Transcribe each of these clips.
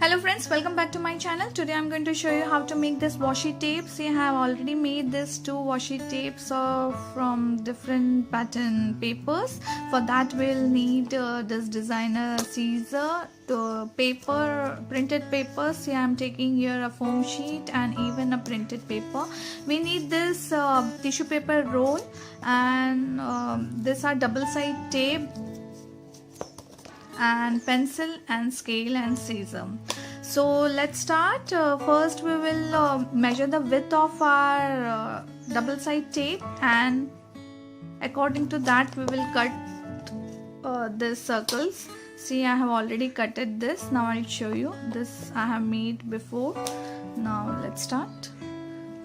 Hello friends, welcome back to my channel. Today I'm going to show you how to make this washi tapes. I have already made this 2 washi tapes from different pattern papers. For that we'll need this designer Caesar, the paper, printed paper. See, I'm taking here a foam sheet and even a printed paper. We need this tissue paper roll, and these are double side tape and pencil and scale and scissor. So let's start. First we will measure the width of our double side tape, and according to that we will cut these circles. See, I have already cutted this. Now I'll show you. This I have made before. Now let's start.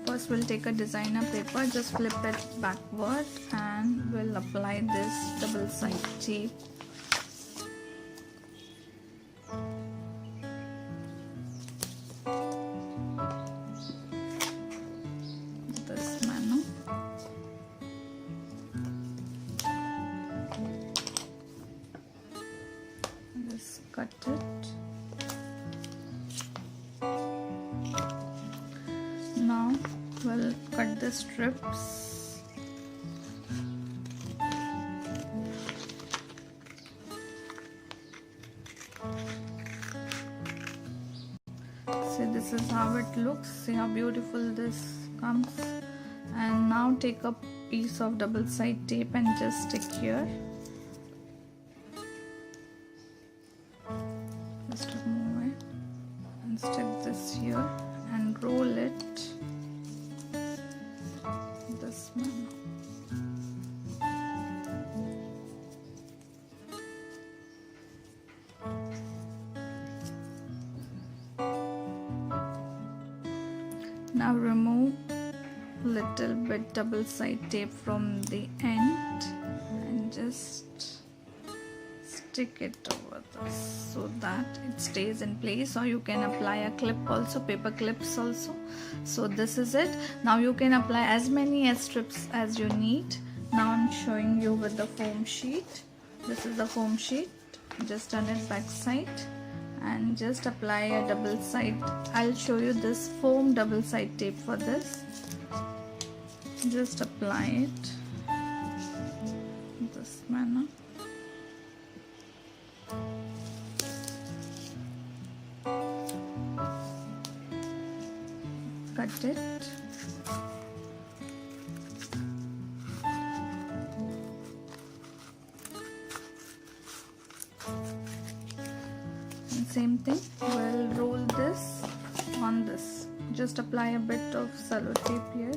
First we'll take a designer paper, just flip it backward, and we'll apply this double side tape. This manner. Just cut it. Now we'll cut the strips. See, this is how it looks. See how beautiful this comes. And now take a piece of double side tape and just stick here. Just remove it and stick this here and roll it this manner. Now remove little bit double side tape from the end and just stick it over this so that it stays in place, or you can apply a clip also, paper clips also. So this is it. Now you can apply as many strips as you need. Now I'm showing you with the foam sheet. This is the foam sheet. Just turn it back side and just apply a double side. I'll show you this foam double side tape for this. Just apply it this manner. Cut it. Same thing, we'll roll this on this. Just apply a bit of cello tape here.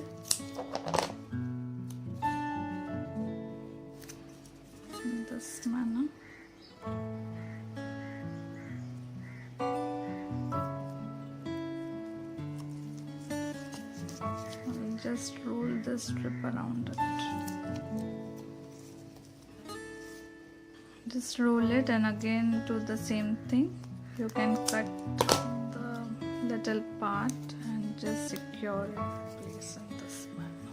In this manner. I'll just roll this strip around it. Just roll it and again do the same thing. You can cut the little part and just secure it in place in this manner.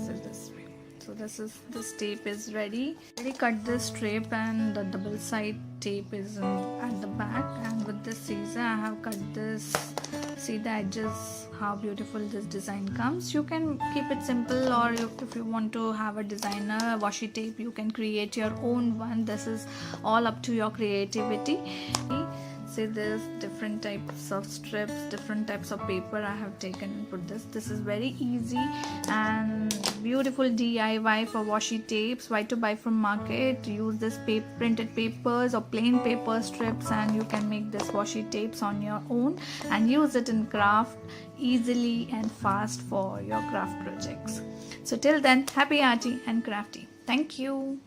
So this way. So this tape is ready. Already cut this tape and the double side tape is at the back, and with this scissor I have cut this. See the edges, how beautiful this design comes. You can keep it simple, or if you want to have a designer washi tape, you can create your own one. This is all up to your creativity. See, there's different types of strips, different types of paper I have taken and put this. This is very easy and beautiful DIY for washi tapes. Why to buy from market? Use this printed papers or plain paper strips, and you can make this washi tapes on your own and use it in craft easily and fast for your craft projects. So till then, happy arty and crafty. Thank you.